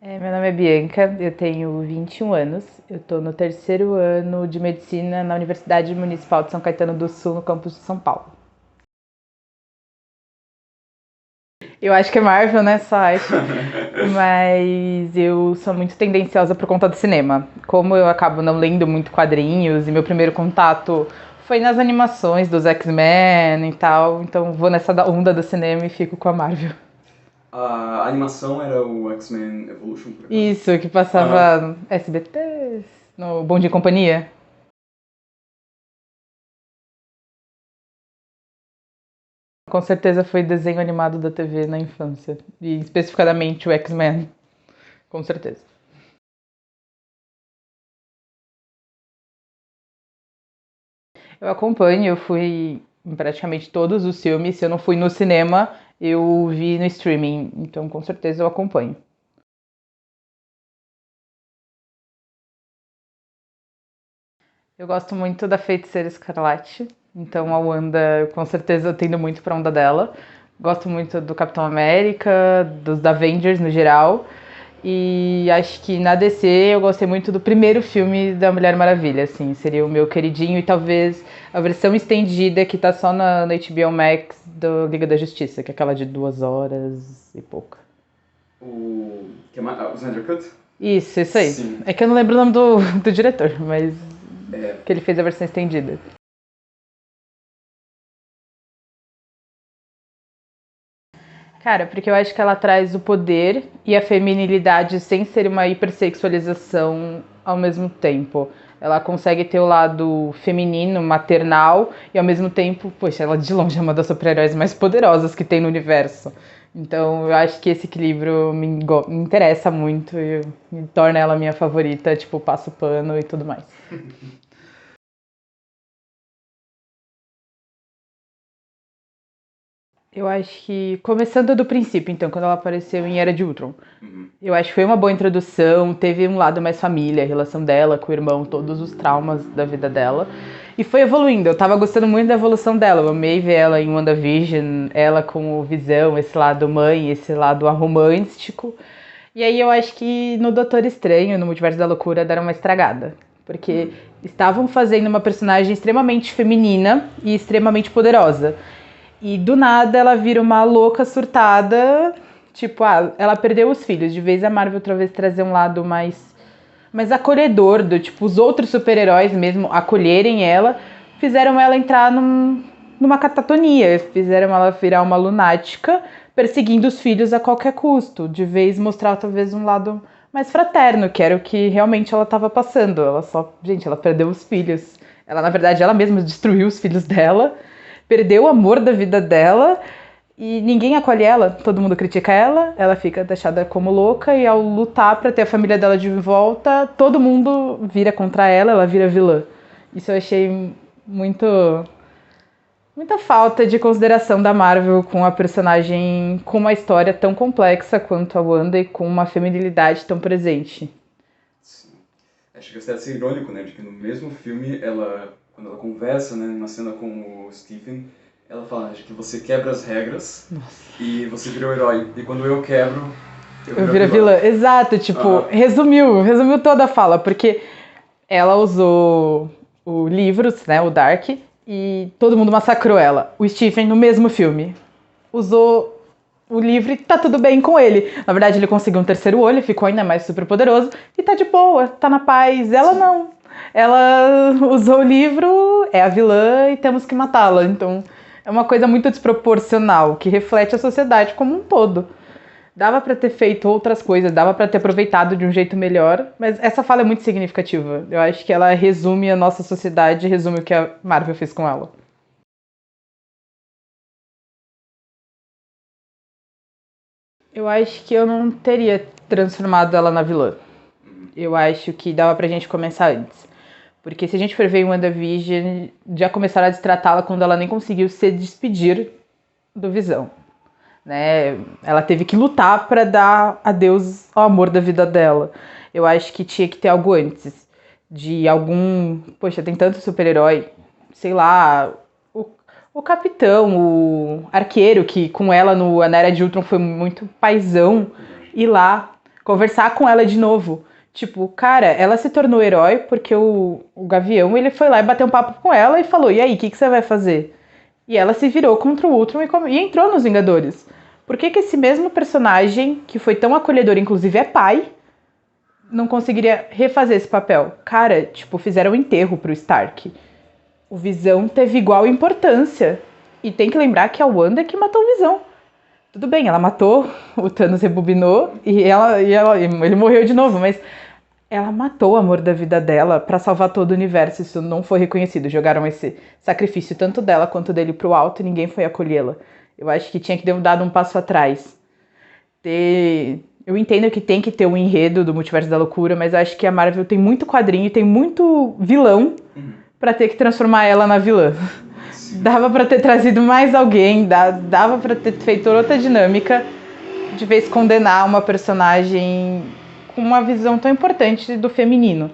Meu nome é Bianca, eu tenho 21 anos, eu estou no terceiro ano de medicina na Universidade Municipal de São Caetano do Sul, no campus de São Paulo. Eu acho que é Marvel, né? Só acho. Mas eu sou muito tendenciosa por conta do cinema. Como eu acabo não lendo muito quadrinhos e meu primeiro contato foi nas animações dos X-Men e tal, então vou nessa onda do cinema e fico com a Marvel. A animação era o X-Men Evolution, por acaso? Isso, que Aham. passava no SBT, no Bom Dia e Companhia. Com certeza foi desenho animado da TV na infância. E especificadamente o X-Men. Com certeza. Eu acompanho, eu fui em praticamente todos os filmes. Se eu não fui no cinema, eu vi no streaming. Então, com certeza, eu acompanho. Eu gosto muito da Feiticeira Escarlate. Então, a Wanda, com certeza, eu tendo muito pra onda dela. Gosto muito do Capitão América, dos Avengers no geral. E acho que na DC eu gostei muito do primeiro filme da Mulher Maravilha, assim, seria o meu queridinho e talvez a versão estendida que tá só na HBO Max do Liga da Justiça, que é aquela de 2 horas e pouca. O Snyder Cut? Isso aí. Sim. É que eu não lembro o nome do diretor, mas É, que ele fez a versão estendida. Cara, porque eu acho que ela traz o poder e a feminilidade sem ser uma hipersexualização ao mesmo tempo. Ela consegue ter o lado feminino, maternal, e ao mesmo tempo, poxa, ela de longe é uma das super-heróis mais poderosas que tem no universo. Então eu acho que esse equilíbrio me interessa muito e me torna ela minha favorita, tipo, passo pano e tudo mais. Eu acho que, começando do princípio, então, quando ela apareceu em Era de Ultron, uhum. eu acho que foi uma boa introdução, teve um lado mais família, a relação dela com o irmão, todos os traumas da vida dela. E foi evoluindo, eu tava gostando muito da evolução dela, eu amei ver ela em WandaVision, ela com o Visão, esse lado mãe, esse lado romântico. E aí eu acho que no Doutor Estranho, no Multiverso da Loucura, deram uma estragada. Porque estavam fazendo uma personagem extremamente feminina e extremamente poderosa. E do nada ela vira uma louca surtada. Tipo, ela perdeu os filhos. De vez a Marvel outra vez trazer um lado mais acolhedor, do tipo, os outros super-heróis mesmo acolherem ela, fizeram ela entrar numa catatonia, fizeram ela virar uma lunática, perseguindo os filhos a qualquer custo, de vez mostrar talvez um lado mais fraterno, que era o que realmente ela estava passando. Ela só, gente, ela perdeu os filhos. Ela, na verdade, ela mesma destruiu os filhos dela, perdeu o amor da vida dela e ninguém acolhe ela, todo mundo critica ela, ela fica deixada como louca e ao lutar para ter a família dela de volta, todo mundo vira contra ela, ela vira vilã. Isso eu achei muito muita falta de consideração da Marvel com a personagem com uma história tão complexa quanto a Wanda e com uma feminilidade tão presente. Sim. Acho que deve ser irônico, né? De que no mesmo filme, ela, quando ela conversa, né, numa cena com o Stephen, ela fala de que você quebra as regras e você vira o herói. E quando eu quebro, eu Eu viro a viro a vilã. vilã. Exato, tipo, Aham. resumiu toda a fala, porque ela usou o livros, né, o Dark, e todo mundo massacrou ela. O Stephen, no mesmo filme, usou o livro e tá tudo bem com ele. Na verdade, ele conseguiu um terceiro olho, ficou ainda mais super poderoso e tá de boa, tá na paz. Ela Sim. não. Ela usou o livro, é a vilã e temos que matá-la. Então, é uma coisa muito desproporcional que reflete a sociedade como um todo. Dava pra ter feito outras coisas, dava pra ter aproveitado de um jeito melhor, mas essa fala é muito significativa. Eu acho que ela resume a nossa sociedade, resume o que a Marvel fez com ela. Eu acho que eu não teria transformado ela na vilã. Eu acho que dava pra gente começar antes. Porque se a gente for ver em WandaVision, já começaram a destratá-la quando ela nem conseguiu se despedir do Visão. Né? Ela teve que lutar para dar adeus ao amor da vida dela. Eu acho que tinha que ter algo antes. De algum. Poxa, tem tanto super-herói. Sei lá. O, o Capitão, o Arqueiro, que com ela no, na Era de Ultron foi muito paizão. Ir lá conversar com ela de novo. Tipo, cara, ela se tornou herói porque o Gavião, ele foi lá e bateu um papo com ela e falou, e aí, o que você vai fazer? E ela se virou contra o Ultron e entrou nos Vingadores. Por que esse mesmo personagem, que foi tão acolhedor, inclusive é pai, não conseguiria refazer esse papel? Cara, tipo, fizeram um enterro pro Stark. O Visão teve igual importância. E tem que lembrar que a Wanda é que matou o Visão. Tudo bem, ela matou, o Thanos rebobinou e ele morreu de novo, mas ela matou o amor da vida dela pra salvar todo o universo. Isso não foi reconhecido. Jogaram esse sacrifício tanto dela quanto dele pro alto e ninguém foi acolhê-la. Eu acho que tinha que ter dado um passo atrás. Eu entendo que tem que ter um enredo do Multiverso da Loucura, mas eu acho que a Marvel tem muito quadrinho e tem muito vilão pra ter que transformar ela na vilã. Dava pra ter trazido mais alguém, dava pra ter feito outra dinâmica, de vez condenar uma personagem com uma visão tão importante do feminino.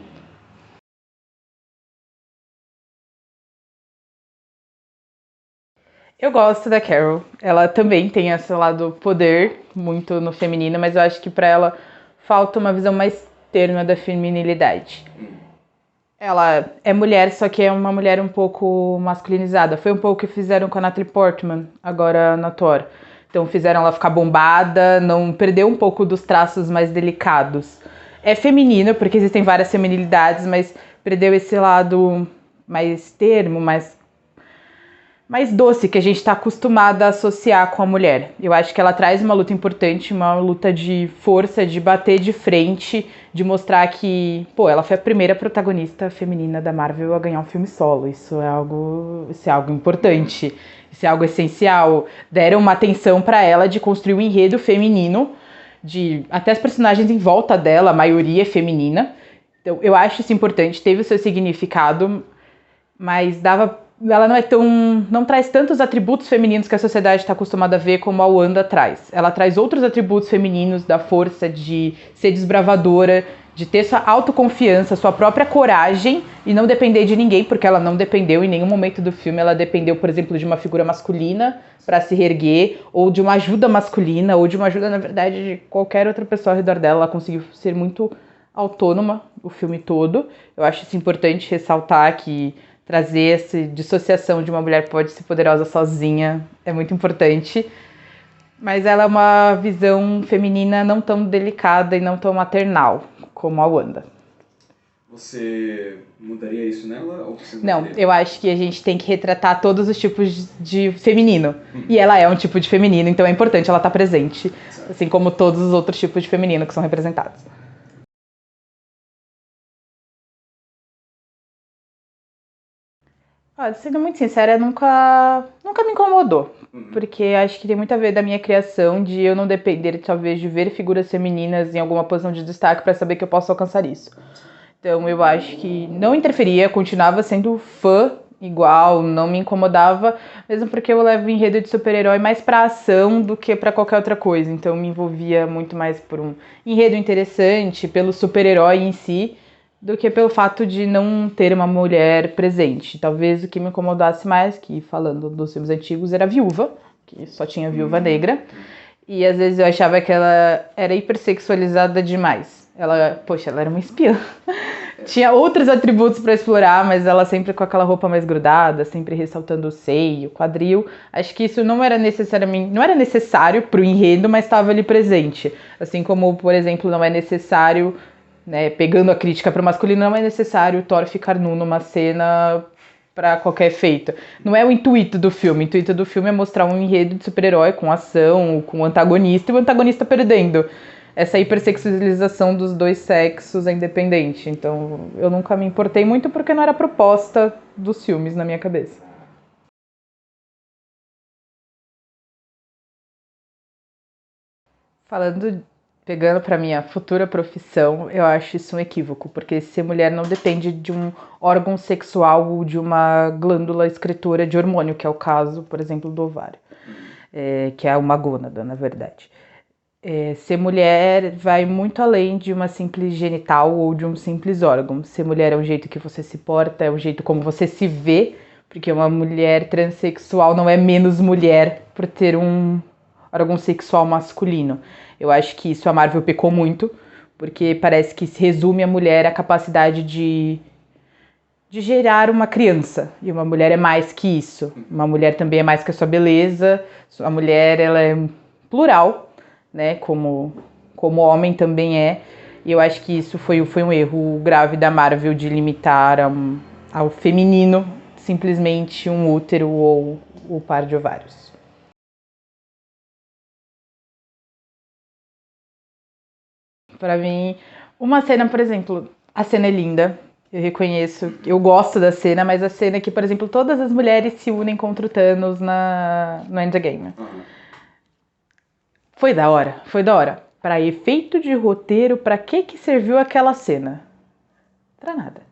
Eu gosto da Carol. Ela também tem esse lado poder, muito no feminino, mas eu acho que pra ela falta uma visão mais terna da feminilidade. Ela é mulher, só que é uma mulher um pouco masculinizada. Foi um pouco o que fizeram com a Natalie Portman, agora na Thor. Então fizeram ela ficar bombada, não perdeu um pouco dos traços mais delicados. É feminina, porque existem várias feminilidades, mas perdeu esse lado mais termo, mais doce, que a gente está acostumada a associar com a mulher. Eu acho que ela traz uma luta importante, uma luta de força, de bater de frente, de mostrar que, pô, ela foi a primeira protagonista feminina da Marvel a ganhar um filme solo. Isso é algo importante, isso é algo essencial. Deram uma atenção para ela de construir um enredo feminino, de até as personagens em volta dela, a maioria é feminina. Então, eu acho isso importante, teve o seu significado, mas ela não traz tantos atributos femininos que a sociedade está acostumada a ver como a Wanda traz. Ela traz outros atributos femininos da força, de ser desbravadora, de ter sua autoconfiança, sua própria coragem e não depender de ninguém, porque ela não dependeu em nenhum momento do filme. Ela dependeu, por exemplo, de uma figura masculina para se reerguer, ou de uma ajuda masculina, ou de uma ajuda, na verdade, de qualquer outra pessoa ao redor dela. Ela conseguiu ser muito autônoma o filme todo. Eu acho isso importante ressaltar, que trazer essa dissociação de uma mulher pode ser poderosa sozinha é muito importante. Mas ela é uma visão feminina não tão delicada e não tão maternal como a Wanda. Você mudaria isso nela? Ou você não, eu acho que a gente tem que retratar todos os tipos de feminino. E ela é um tipo de feminino, então é importante ela estar presente. Certo. Assim como todos os outros tipos de feminino que são representados. Olha, sendo muito sincera, nunca me incomodou. Porque acho que tem muito a ver da minha criação, de eu não depender, talvez, de ver figuras femininas em alguma posição de destaque para saber que eu posso alcançar isso. Então eu acho que não interferia, continuava sendo fã igual, não me incomodava, mesmo porque eu levo enredo de super-herói mais pra ação do que pra qualquer outra coisa. Então eu me envolvia muito mais por um enredo interessante, pelo super-herói em si, do que pelo fato de não ter uma mulher presente. Talvez o que me incomodasse mais, que falando dos filmes antigos, era a Viúva, que só tinha Viúva Negra. E às vezes eu achava que ela era hipersexualizada demais. Ela era uma espiã. Tinha outros atributos para explorar, mas ela sempre com aquela roupa mais grudada, sempre ressaltando o seio, o quadril. Acho que isso não era necessário pro enredo, mas estava ali presente. Assim como, por exemplo, não é necessário, né, pegando a crítica para o masculino, não é necessário o Thor ficar nu numa cena para qualquer efeito. Não é o intuito do filme. O intuito do filme é mostrar um enredo de super-herói com ação, com o antagonista e o antagonista perdendo. Essa hipersexualização dos dois sexos é independente. Então eu nunca me importei muito porque não era a proposta dos filmes na minha cabeça. Pegando para minha futura profissão, eu acho isso um equívoco, porque ser mulher não depende de um órgão sexual ou de uma glândula excretora de hormônio, que é o caso, por exemplo, do ovário, que é uma gônada, na verdade. Ser mulher vai muito além de uma simples genital ou de um simples órgão. Ser mulher é um jeito que você se porta, é um jeito como você se vê, porque uma mulher transexual não é menos mulher por ter um órgão sexual masculino. Eu acho que isso a Marvel pecou muito, porque parece que se resume a mulher a capacidade de gerar uma criança, e uma mulher é mais que isso. Uma mulher também é mais que a sua beleza, a mulher ela é plural, né, como homem também é, e eu acho que isso foi um erro grave da Marvel de limitar ao feminino simplesmente um útero ou o par de ovários. Pra mim, uma cena, por exemplo, a cena é linda, eu reconheço, eu gosto da cena, mas a cena é que, por exemplo, todas as mulheres se unem contra o Thanos no Endgame. Foi da hora, foi da hora. Pra efeito de roteiro, pra que serviu aquela cena? Pra nada.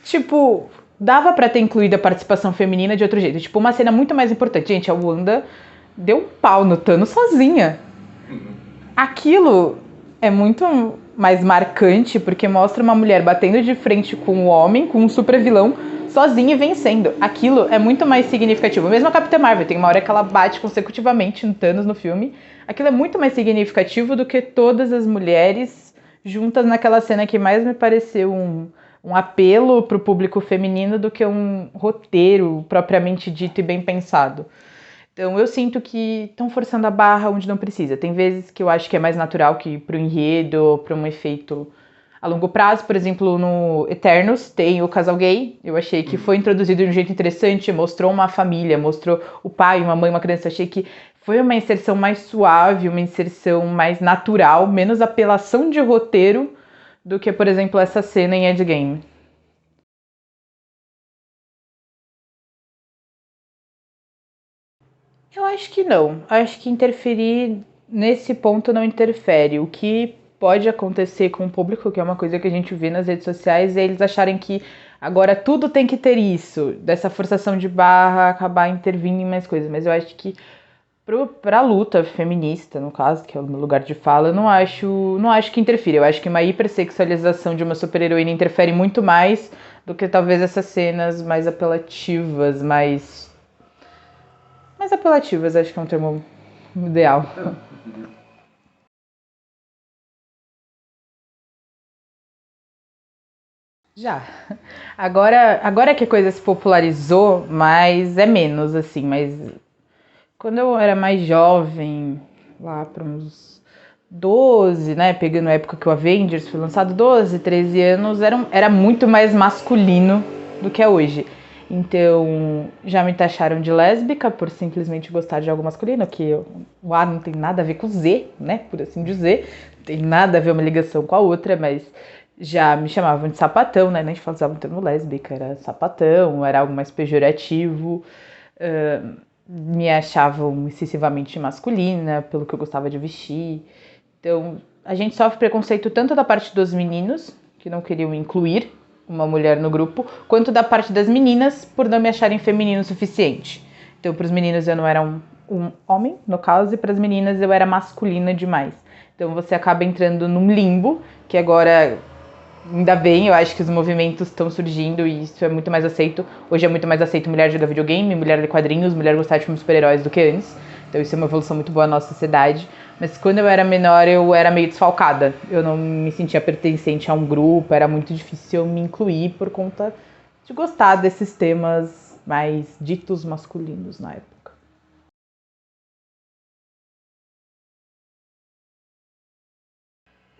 Tipo, dava pra ter incluído a participação feminina de outro jeito. Tipo, uma cena muito mais importante. Gente, a Wanda deu um pau no Thanos sozinha. Aquilo é muito mais marcante porque mostra uma mulher batendo de frente com um homem, com um super vilão, sozinha e vencendo. Aquilo é muito mais significativo. Mesmo a Capitã Marvel, tem uma hora que ela bate consecutivamente no Thanos no filme. Aquilo é muito mais significativo do que todas as mulheres juntas naquela cena que mais me pareceu um apelo pro público feminino do que um roteiro propriamente dito e bem pensado. Então eu sinto que estão forçando a barra onde não precisa. Tem vezes que eu acho que é mais natural que pro enredo, para um efeito a longo prazo. Por exemplo, no Eternos tem o casal gay. Eu achei que foi introduzido de um jeito interessante, mostrou uma família, mostrou o pai, uma mãe, uma criança. Achei que foi uma inserção mais suave, uma inserção mais natural, menos apelação de roteiro do que, por exemplo, essa cena em Endgame. Eu acho que não. Acho que interferir nesse ponto não interfere. O que pode acontecer com o público, que é uma coisa que a gente vê nas redes sociais, é eles acharem que agora tudo tem que ter isso, dessa forçação de barra acabar intervindo em mais coisas. Mas eu acho que pra luta feminista, no caso, que é o meu lugar de fala, eu não acho que interfira. Eu acho que uma hipersexualização de uma super-heroína interfere muito mais do que talvez essas cenas mais apelativas, mais apelativas, acho que é um termo ideal. Já. Agora que a coisa se popularizou, mas é menos, assim, mas quando eu era mais jovem, lá para uns 12, né, pegando a época que o Avengers foi lançado, 12, 13 anos, era muito mais masculino do que é hoje. Então, já me taxaram de lésbica por simplesmente gostar de algo masculino, que o A não tem nada a ver com o Z, né, por assim dizer. Não tem nada a ver uma ligação com a outra, mas já me chamavam de sapatão, né, nem falavam o termo lésbica, era sapatão, era algo mais pejorativo. Me achavam excessivamente masculina, pelo que eu gostava de vestir. Então, a gente sofre preconceito tanto da parte dos meninos, que não queriam incluir uma mulher no grupo, quanto da parte das meninas, por não me acharem feminino o suficiente. Então, para os meninos eu não era um homem, no caso, e para as meninas eu era masculina demais. Então, você acaba entrando num limbo, que agora, ainda bem, eu acho que os movimentos estão surgindo e isso é muito mais aceito. Hoje é muito mais aceito mulher jogar videogame, mulher ler quadrinhos, mulher gostar de filmes super-heróis do que antes. Então isso é uma evolução muito boa na nossa sociedade. Mas quando eu era menor, eu era meio desfalcada. Eu não me sentia pertencente a um grupo, era muito difícil eu me incluir por conta de gostar desses temas mais ditos masculinos na época.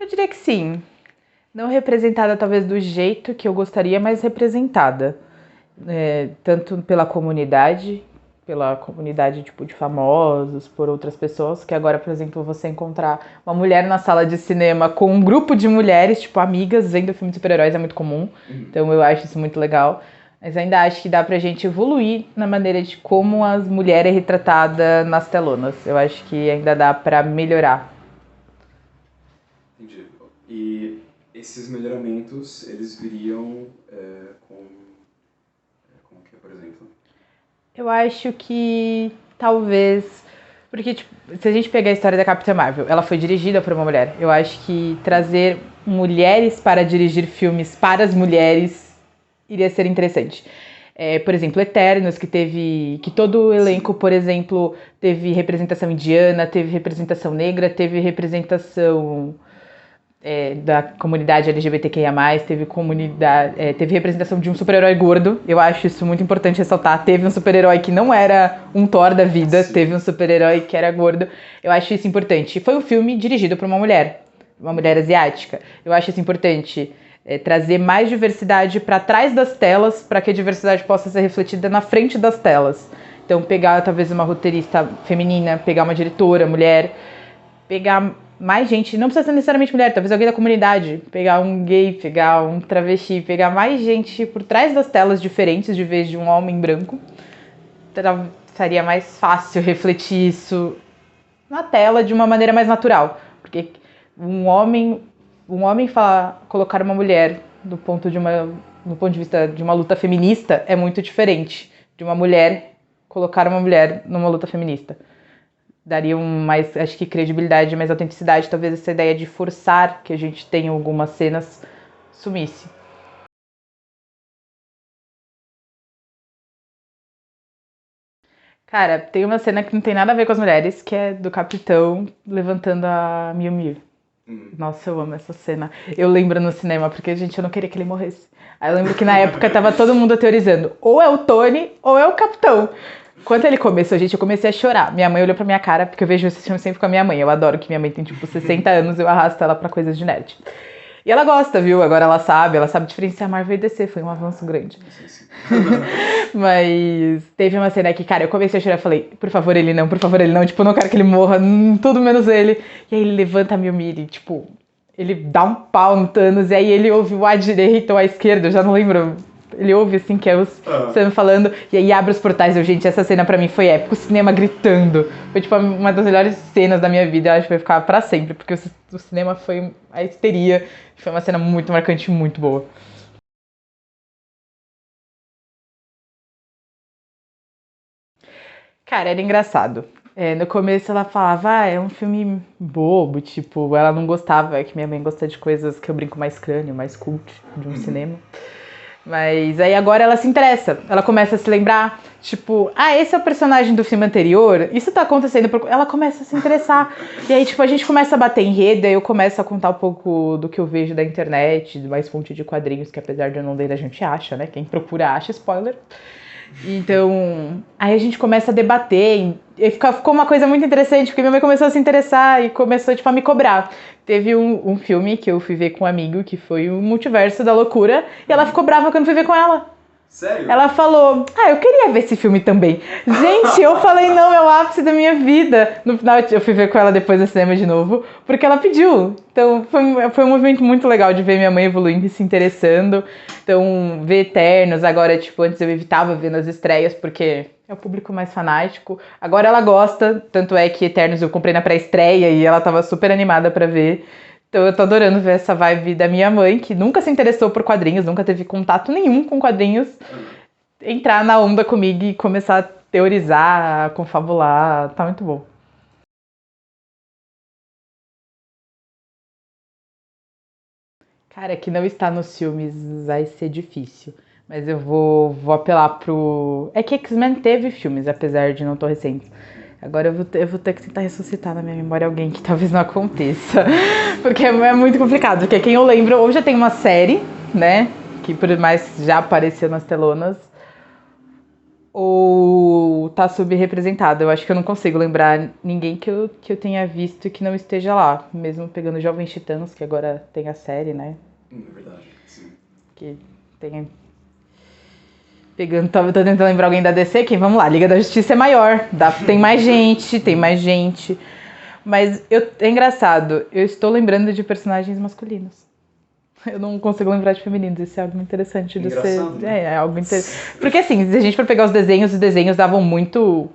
Eu diria que sim. Não representada talvez do jeito que eu gostaria, mas representada. Tanto pela comunidade tipo de famosos, por outras pessoas, que agora, por exemplo, você encontrar uma mulher na sala de cinema com um grupo de mulheres, tipo amigas, vendo filme de super-heróis é muito comum, então eu acho isso muito legal, mas ainda acho que dá pra gente evoluir na maneira de como as mulheres é retratada nas telonas, eu acho que ainda dá pra melhorar. Entendi. E esses melhoramentos, eles viriam como que é, por exemplo? Eu acho que talvez. Porque, tipo, se a gente pegar a história da Capitã Marvel, ela foi dirigida por uma mulher. Eu acho que trazer mulheres para dirigir filmes para as mulheres iria ser interessante. Por exemplo, Eternos, que todo o elenco, por exemplo, teve representação indiana, teve representação negra, teve representação da comunidade LGBTQIA+, teve representação de um super-herói gordo. Eu acho isso muito importante ressaltar. Teve um super-herói que não era um Thor da vida, teve um super-herói que era gordo. Eu acho isso importante. Foi um filme dirigido por uma mulher asiática. Eu acho isso importante, trazer mais diversidade para trás das telas, para que a diversidade possa ser refletida na frente das telas. Então, pegar talvez uma roteirista feminina, pegar uma diretora mulher, pegar mais gente, não precisa ser necessariamente mulher, talvez alguém da comunidade, pegar um gay, pegar um travesti, pegar mais gente por trás das telas diferentes, de vez de um homem branco. Seria mais fácil refletir isso na tela de uma maneira mais natural, porque um homem colocar uma mulher do ponto de vista de uma luta feminista é muito diferente de uma mulher colocar uma mulher numa luta feminista. Daria mais, acho que, credibilidade, mais autenticidade. Talvez essa ideia de forçar que a gente tenha algumas cenas sumisse. Cara, tem uma cena que não tem nada a ver com as mulheres, que é do Capitão levantando a Miu Miu. Nossa, eu amo essa cena. Eu lembro no cinema, porque, gente, eu não queria que ele morresse. Aí eu lembro que na época tava todo mundo teorizando, ou é o Tony, ou é o Capitão. Quando ele começou, gente, eu comecei a chorar. Minha mãe olhou pra minha cara, porque eu vejo esse filme sempre com a minha mãe. Eu adoro que minha mãe tem, tipo, 60 anos, eu arrasto ela pra coisas de nerd. E ela gosta, viu? Agora ela sabe diferenciar Marvel e DC, foi um avanço grande. Mas teve uma cena que, cara, eu comecei a chorar, falei, por favor ele não, tipo, eu não quero que ele morra, tudo menos ele. E aí ele levanta a Mjolnir, tipo, ele dá um pau no Thanos, e aí ele ouve o à direita ou à esquerda, eu já não lembro. Ele ouve, assim, que é o Sam falando, e aí abre os portais. Gente, essa cena pra mim foi épica, o cinema gritando. Foi, tipo, uma das melhores cenas da minha vida, eu acho que vai ficar pra sempre, porque o cinema foi a histeria, foi uma cena muito marcante, muito boa. Cara, era engraçado. No começo ela falava, é um filme bobo, tipo, ela não gostava, é que minha mãe gosta de coisas que eu brinco mais crânio, mais cult, de um cinema. Mas aí agora ela se interessa, ela começa a se lembrar, tipo, esse é o personagem do filme anterior, isso tá acontecendo, ela começa a se interessar. E aí, tipo, a gente começa a bater enredo, aí eu começo a contar um pouco do que eu vejo da internet, mais fonte de quadrinhos, que apesar de eu não ler, a gente acha, né? Quem procura acha, spoiler. Então, aí a gente começa a debater, e ficou uma coisa muito interessante, porque minha mãe começou a se interessar e começou, tipo, a me cobrar. Teve um filme que eu fui ver com um amigo, que foi o Multiverso da Loucura, e ela ficou brava que eu não fui ver com ela. Sério? Ela falou, eu queria ver esse filme também. Gente, eu falei, não, é o ápice da minha vida. No final, eu fui ver com ela depois do cinema de novo, porque ela pediu. Então, foi um movimento muito legal de ver minha mãe evoluindo e se interessando. Então, ver Eternos, agora, tipo, antes eu evitava ver nas estreias, porque é o público mais fanático. Agora ela gosta, tanto é que Eternos eu comprei na pré-estreia e ela tava super animada pra ver. Então eu tô adorando ver essa vibe da minha mãe, que nunca se interessou por quadrinhos, nunca teve contato nenhum com quadrinhos, entrar na onda comigo e começar a teorizar, a confabular, tá muito bom. Cara, que não está nos filmes vai ser difícil, mas eu vou apelar pro... É que X-Men teve filmes, apesar de não tão recentes. Agora eu vou ter que tentar ressuscitar na minha memória alguém que talvez não aconteça. Porque é muito complicado. Porque quem eu lembro, ou já tem uma série, né? Que por mais já apareceu nas telonas. Ou tá subrepresentado. Eu acho que eu não consigo lembrar ninguém que eu tenha visto que não esteja lá. Mesmo pegando Jovens Titãs, que agora tem a série, né? É verdade, sim. Que tem... Pegando, tô tentando lembrar alguém da DC, quem? Vamos lá, Liga da Justiça é maior, tem mais gente. Mas é engraçado, eu estou lembrando de personagens masculinos. Eu não consigo lembrar de femininos, isso é algo muito interessante de ser. Né? É algo interessante. Porque assim, se a gente for pegar os desenhos davam muito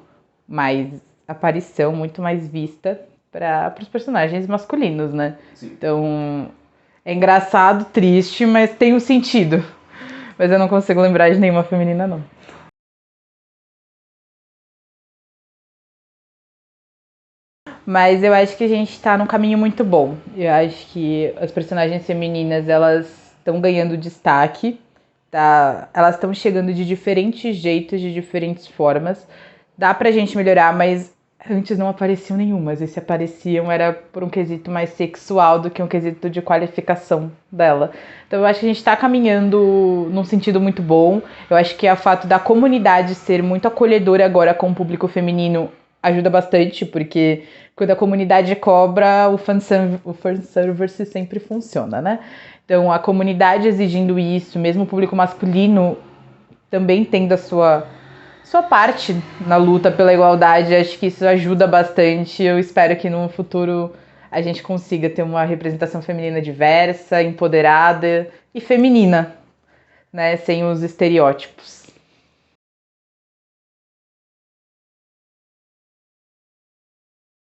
mais aparição, muito mais vista para os personagens masculinos, né? Sim. Então, é engraçado, triste, mas tem um sentido. Mas eu não consigo lembrar de nenhuma feminina, não. Mas eu acho que a gente tá num caminho muito bom. Eu acho que as personagens femininas, elas estão ganhando destaque. Tá? Elas estão chegando de diferentes jeitos, de diferentes formas. Dá pra gente melhorar, mas Antes não apareciam nenhumas, e se apareciam era por um quesito mais sexual do que um quesito de qualificação dela. Então eu acho que a gente está caminhando num sentido muito bom. Eu acho que o fato da comunidade ser muito acolhedora agora com o público feminino ajuda bastante, porque quando a comunidade cobra, o fanservice sempre funciona, né? Então a comunidade exigindo isso, mesmo o público masculino também tendo a sua parte na luta pela igualdade, acho que isso ajuda bastante. Eu espero que no futuro a gente consiga ter uma representação feminina diversa, empoderada e feminina, né, sem os estereótipos.